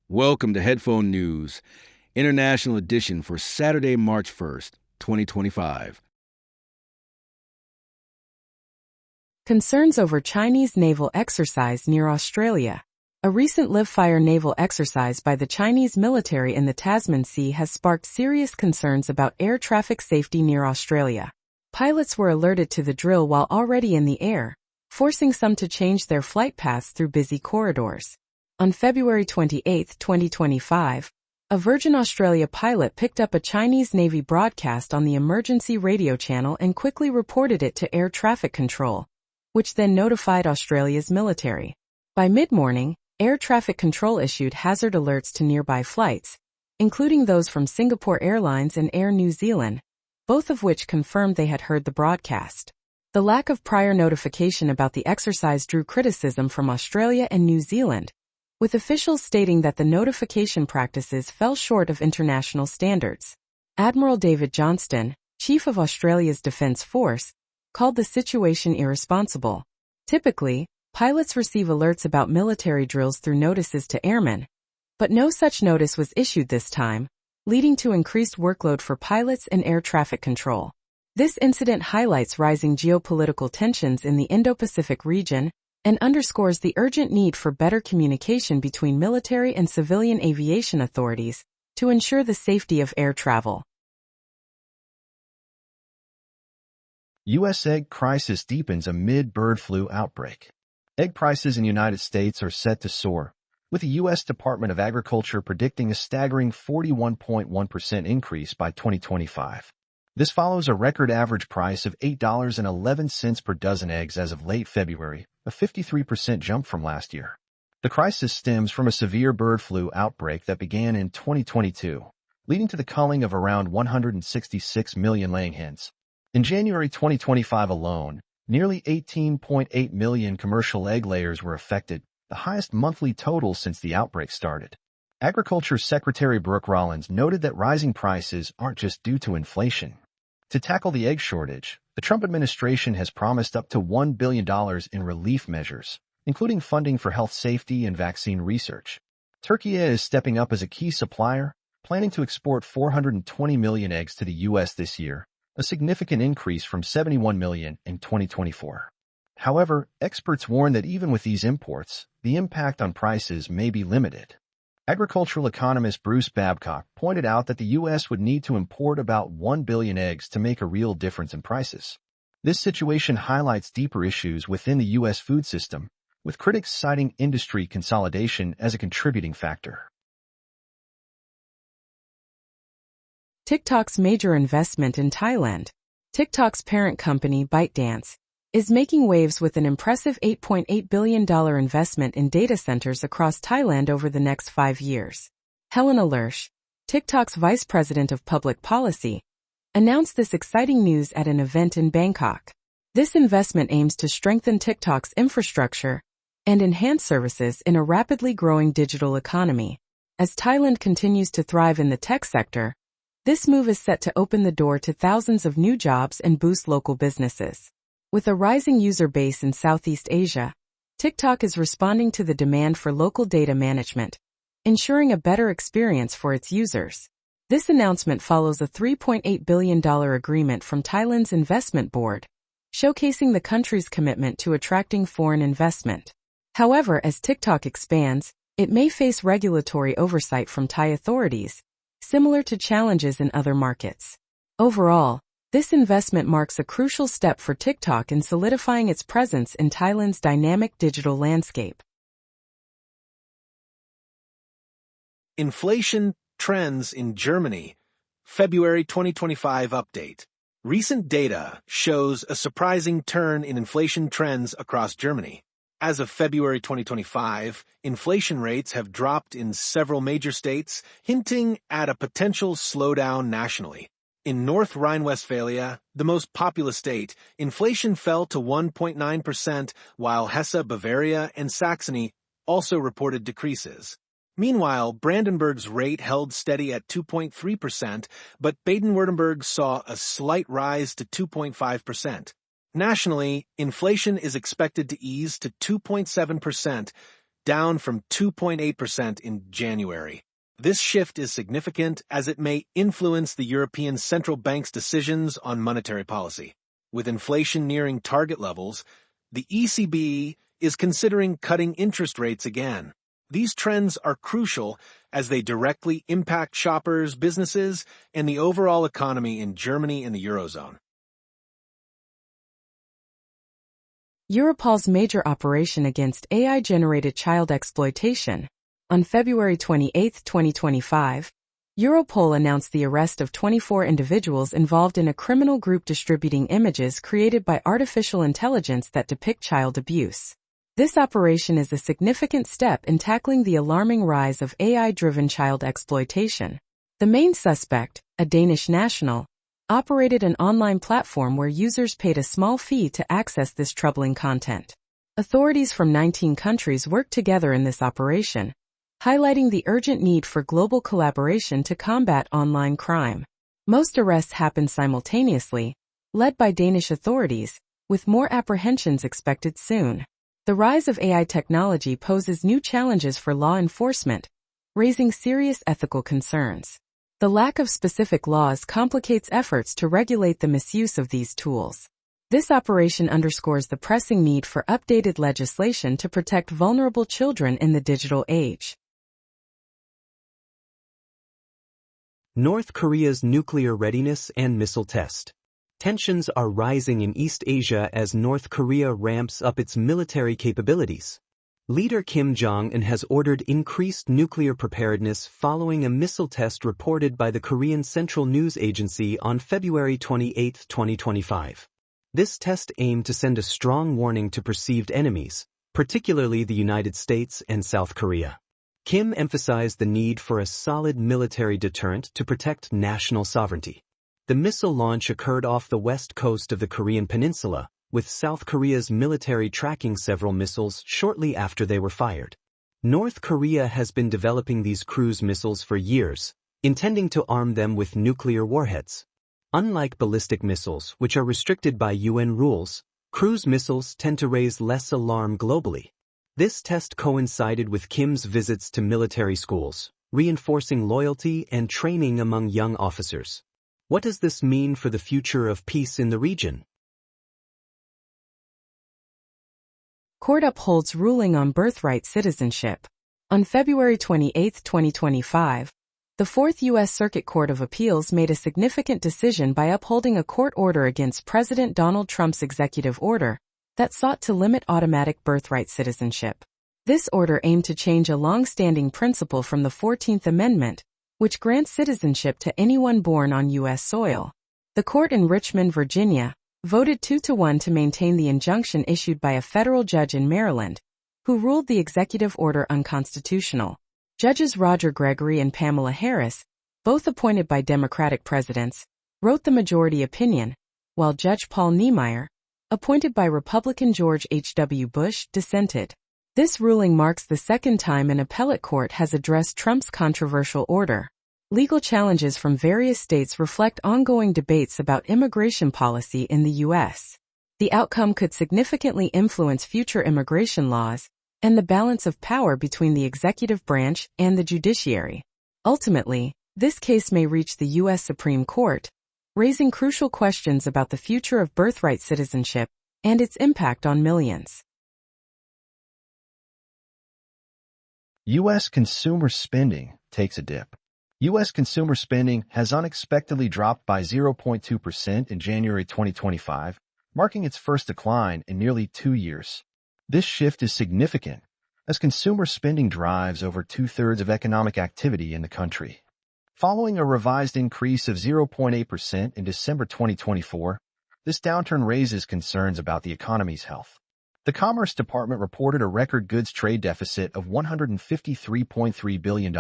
Welcome to Headphone News, International Edition for Saturday, March 1st, 2025. Concerns over Chinese naval exercise near Australia. A recent live-fire naval exercise by the Chinese military in the Tasman Sea has sparked serious concerns about air traffic safety near Australia. Pilots were alerted to the drill while already in the air, forcing some to change their flight paths through busy corridors. On February 28, 2025, a Virgin Australia pilot picked up a Chinese Navy broadcast on the emergency radio channel and quickly reported it to air traffic control, which then notified Australia's military. By mid-morning, air traffic control issued hazard alerts to nearby flights, including those from Singapore Airlines and Air New Zealand, both of which confirmed they had heard the broadcast. The lack of prior notification about the exercise drew criticism from Australia and New Zealand, with officials stating that the notification practices fell short of international standards. Admiral David Johnston, Chief of Australia's Defence Force, called the situation irresponsible. Typically, pilots receive alerts about military drills through notices to airmen, but no such notice was issued this time, leading to increased workload for pilots and air traffic control. This incident highlights rising geopolitical tensions in the Indo-Pacific region and underscores the urgent need for better communication between military and civilian aviation authorities to ensure the safety of air travel. U.S. egg crisis deepens amid bird flu outbreak. Egg prices in the United States are set to soar, with the U.S. Department of Agriculture predicting a staggering 41.1% increase by 2025. This follows a record average price of $8.11 per dozen eggs as of late February, a 53% jump from last year. The crisis stems from a severe bird flu outbreak that began in 2022, leading to the culling of around 166 million laying hens. In January 2025 alone, nearly 18.8 million commercial egg layers were affected, the highest monthly total since the outbreak started. Agriculture Secretary Brooke Rollins noted that rising prices aren't just due to inflation. To tackle the egg shortage, the Trump administration has promised up to $1 billion in relief measures, including funding for health safety and vaccine research. Turkey is stepping up as a key supplier, planning to export 420 million eggs to the U.S. this year, a significant increase from 71 million in 2024. However, experts warn that even with these imports, the impact on prices may be limited. Agricultural economist Bruce Babcock pointed out that the U.S. would need to import about 1 billion eggs to make a real difference in prices. This situation highlights deeper issues within the U.S. food system, with critics citing industry consolidation as a contributing factor. TikTok's major investment in Thailand. TikTok's parent company ByteDance is making waves with an impressive $8.8 billion investment in data centers across Thailand over the next 5 years. Helena Lersch, TikTok's vice president of public policy, announced this exciting news at an event in Bangkok. This investment aims to strengthen TikTok's infrastructure and enhance services in a rapidly growing digital economy. As Thailand continues to thrive in the tech sector, this move is set to open the door to thousands of new jobs and boost local businesses. With a rising user base in Southeast Asia, TikTok is responding to the demand for local data management, ensuring a better experience for its users. This announcement follows a $3.8 billion agreement from Thailand's investment board, showcasing the country's commitment to attracting foreign investment. However, as TikTok expands, it may face regulatory oversight from Thai authorities, similar to challenges in other markets. Overall, this investment marks a crucial step for TikTok in solidifying its presence in Thailand's dynamic digital landscape. Inflation trends in Germany. February 2025 update. Recent data shows a surprising turn in inflation trends across Germany. As of February 2025, inflation rates have dropped in several major states, hinting at a potential slowdown nationally. In North Rhine-Westphalia, the most populous state, inflation fell to 1.9%, while Hesse, Bavaria, and Saxony also reported decreases. Meanwhile, Brandenburg's rate held steady at 2.3%, but Baden-Württemberg saw a slight rise to 2.5%. Nationally, inflation is expected to ease to 2.7%, down from 2.8% in January. This shift is significant as it may influence the European Central Bank's decisions on monetary policy. With inflation nearing target levels, the ECB is considering cutting interest rates again. These trends are crucial as they directly impact shoppers, businesses, and the overall economy in Germany and the Eurozone. Europol's major operation against AI-generated child exploitation. On February 28, 2025, Europol announced the arrest of 24 individuals involved in a criminal group distributing images created by artificial intelligence that depict child abuse. This operation is a significant step in tackling the alarming rise of AI-driven child exploitation. The main suspect, a Danish national, operated an online platform where users paid a small fee to access this troubling content. Authorities from 19 countries worked together in this operation, highlighting the urgent need for global collaboration to combat online crime. Most arrests happened simultaneously, led by Danish authorities, with more apprehensions expected soon. The rise of AI technology poses new challenges for law enforcement, raising serious ethical concerns. The lack of specific laws complicates efforts to regulate the misuse of these tools. This operation underscores the pressing need for updated legislation to protect vulnerable children in the digital age. North Korea's nuclear readiness and missile test. Tensions are rising in East Asia as North Korea ramps up its military capabilities. Leader Kim Jong-un has ordered increased nuclear preparedness following a missile test reported by the Korean Central News Agency on February 28, 2025. This test aimed to send a strong warning to perceived enemies, particularly the United States and South Korea. Kim emphasized the need for a solid military deterrent to protect national sovereignty. The missile launch occurred off the west coast of the Korean peninsula, with South Korea's military tracking several missiles shortly after they were fired. North Korea has been developing these cruise missiles for years, intending to arm them with nuclear warheads. Unlike ballistic missiles, which are restricted by UN rules, cruise missiles tend to raise less alarm globally. This test coincided with Kim's visits to military schools, reinforcing loyalty and training among young officers. What does this mean for the future of peace in the region? Court upholds ruling on birthright citizenship. On February 28, 2025, the Fourth U.S. Circuit Court of Appeals made a significant decision by upholding a court order against President Donald Trump's executive order that sought to limit automatic birthright citizenship. This order aimed to change a long-standing principle from the 14th Amendment, which grants citizenship to anyone born on U.S. soil. The court in Richmond, Virginia, voted 2-1 to maintain the injunction issued by a federal judge in Maryland, who ruled the executive order unconstitutional. Judges Roger Gregory and Pamela Harris, both appointed by Democratic presidents, wrote the majority opinion, while Judge Paul Niemeyer, appointed by Republican George H.W. Bush, dissented. This ruling marks the second time an appellate court has addressed Trump's controversial order. Legal challenges from various states reflect ongoing debates about immigration policy in the U.S. The outcome could significantly influence future immigration laws and the balance of power between the executive branch and the judiciary. Ultimately, this case may reach the U.S. Supreme Court, raising crucial questions about the future of birthright citizenship and its impact on millions. U.S. consumer spending takes a dip. U.S. consumer spending has unexpectedly dropped by 0.2% in January 2025, marking its first decline in nearly 2 years. This shift is significant, as consumer spending drives over 2/3 of economic activity in the country. Following a revised increase of 0.8% in December 2024, this downturn raises concerns about the economy's health. The Commerce Department reported a record goods trade deficit of $153.3 billion,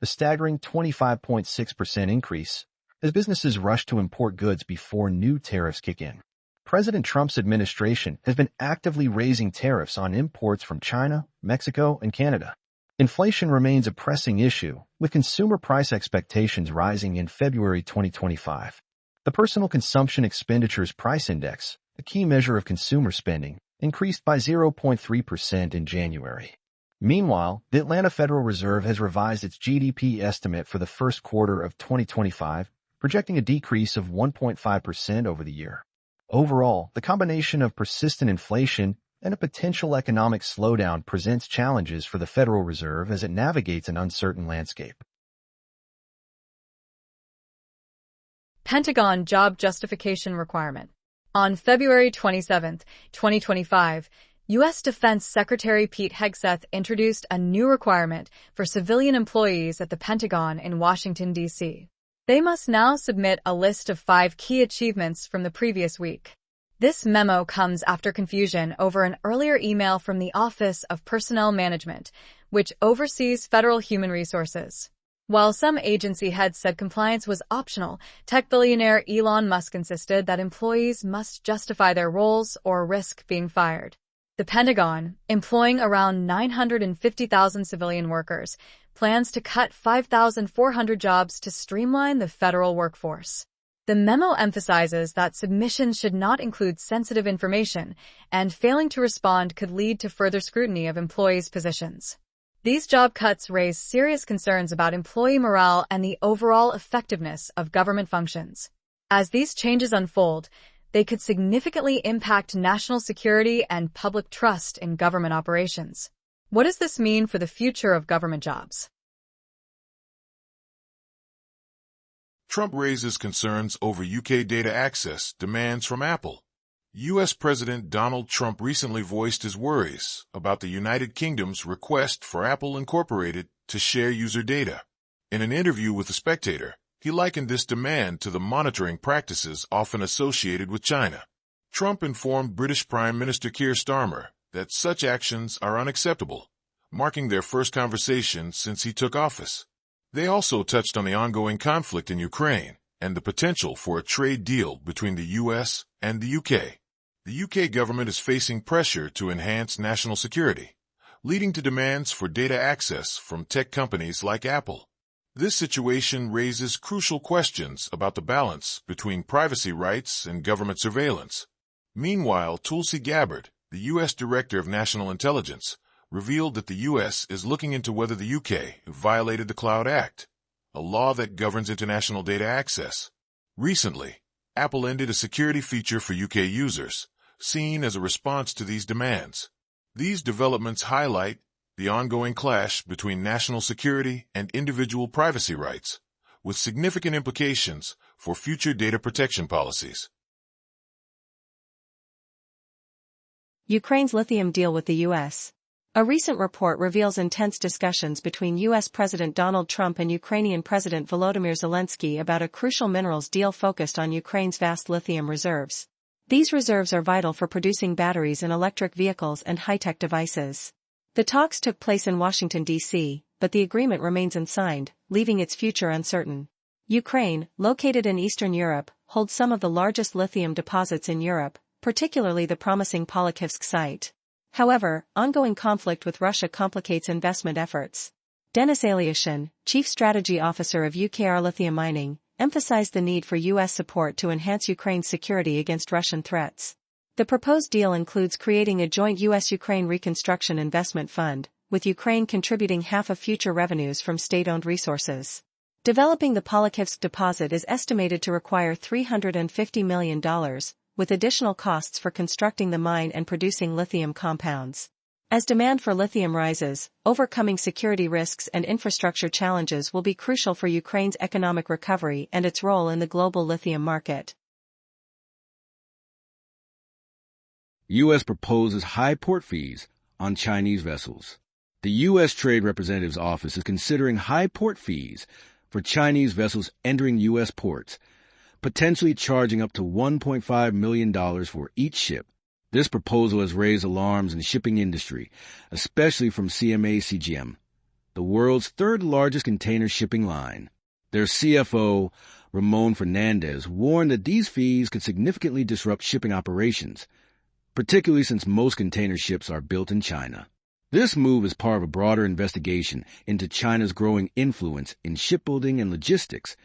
a staggering 25.6% increase, as businesses rush to import goods before new tariffs kick in. President Trump's administration has been actively raising tariffs on imports from China, Mexico, and Canada. Inflation remains a pressing issue, with consumer price expectations rising in February 2025. The Personal Consumption Expenditures Price Index, a key measure of consumer spending, increased by 0.3% in January. Meanwhile, the Atlanta Federal Reserve has revised its GDP estimate for the first quarter of 2025, projecting a decrease of 1.5% over the year. Overall, the combination of persistent inflation and a potential economic slowdown presents challenges for the Federal Reserve as it navigates an uncertain landscape. Pentagon Job Justification Requirement. On February 27, 2025, U.S. Defense Secretary Pete Hegseth introduced a new requirement for civilian employees at the Pentagon in Washington, D.C. They must now submit a list of 5 key achievements from the previous week. This memo comes after confusion over an earlier email from the Office of Personnel Management, which oversees federal human resources. While some agency heads said compliance was optional, tech billionaire Elon Musk insisted that employees must justify their roles or risk being fired. The Pentagon, employing around 950,000 civilian workers, plans to cut 5,400 jobs to streamline the federal workforce. The memo emphasizes that submissions should not include sensitive information, and failing to respond could lead to further scrutiny of employees' positions. These job cuts raise serious concerns about employee morale and the overall effectiveness of government functions. As these changes unfold, they could significantly impact national security and public trust in government operations. What does this mean for the future of government jobs? Trump raises concerns over UK data access demands from Apple. U.S. President Donald Trump recently voiced his worries about the United Kingdom's request for Apple Incorporated to share user data. In an interview with The Spectator, he likened this demand to the monitoring practices often associated with China. Trump informed British Prime Minister Keir Starmer that such actions are unacceptable, marking their first conversation since he took office. They also touched on the ongoing conflict in Ukraine and the potential for a trade deal between the U.S. and the U.K. The U.K. government is facing pressure to enhance national security, leading to demands for data access from tech companies like Apple. This situation raises crucial questions about the balance between privacy rights and government surveillance. Meanwhile, Tulsi Gabbard, the U.S. Director of National Intelligence, revealed that the U.S. is looking into whether the U.K. violated the Cloud Act, a law that governs international data access. Recently, Apple ended a security feature for UK users, seen as a response to these demands. These developments highlight the ongoing clash between national security and individual privacy rights, with significant implications for future data protection policies. Ukraine's lithium deal with the U.S. A recent report reveals intense discussions between U.S. President Donald Trump and Ukrainian President Volodymyr Zelensky about a crucial minerals deal focused on Ukraine's vast lithium reserves. These reserves are vital for producing batteries in electric vehicles and high-tech devices. The talks took place in Washington, D.C., but the agreement remains unsigned, leaving its future uncertain. Ukraine, located in Eastern Europe, holds some of the largest lithium deposits in Europe, particularly the promising Polokivsk site. However, ongoing conflict with Russia complicates investment efforts. Denis Alyoshin, Chief Strategy Officer of UKR Lithium Mining, emphasized the need for U.S. support to enhance Ukraine's security against Russian threats. The proposed deal includes creating a joint U.S.-Ukraine Reconstruction Investment Fund, with Ukraine contributing half of future revenues from state-owned resources. Developing the Polokivsk deposit is estimated to require $350 million, with additional costs for constructing the mine and producing lithium compounds. As demand for lithium rises, overcoming security risks and infrastructure challenges will be crucial for Ukraine's economic recovery and its role in the global lithium market. U.S. proposes high port fees on Chinese vessels. The U.S. Trade Representative's office is considering high port fees for Chinese vessels entering U.S. ports, potentially charging up to $1.5 million for each ship. This proposal has raised alarms in the shipping industry, especially from CMA-CGM, the world's third-largest container shipping line. Their CFO, Ramon Fernandez, warned that these fees could significantly disrupt shipping operations, particularly since most container ships are built in China. This move is part of a broader investigation into China's growing influence in shipbuilding and logistics,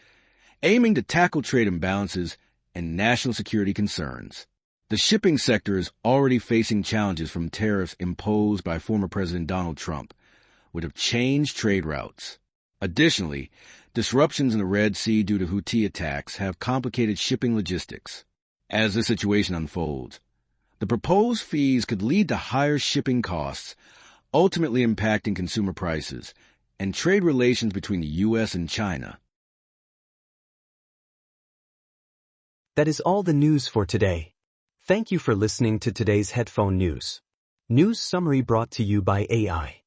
aiming to tackle trade imbalances and national security concerns. The shipping sector is already facing challenges from tariffs imposed by former President Donald Trump. would have changed trade routes. Additionally, disruptions in the Red Sea due to Houthi attacks have complicated shipping logistics. As the situation unfolds, the proposed fees could lead to higher shipping costs, ultimately impacting consumer prices and trade relations between the U.S. and China. That is all the news for today. Thank you for listening to today's headphone news. News summary brought to you by AI.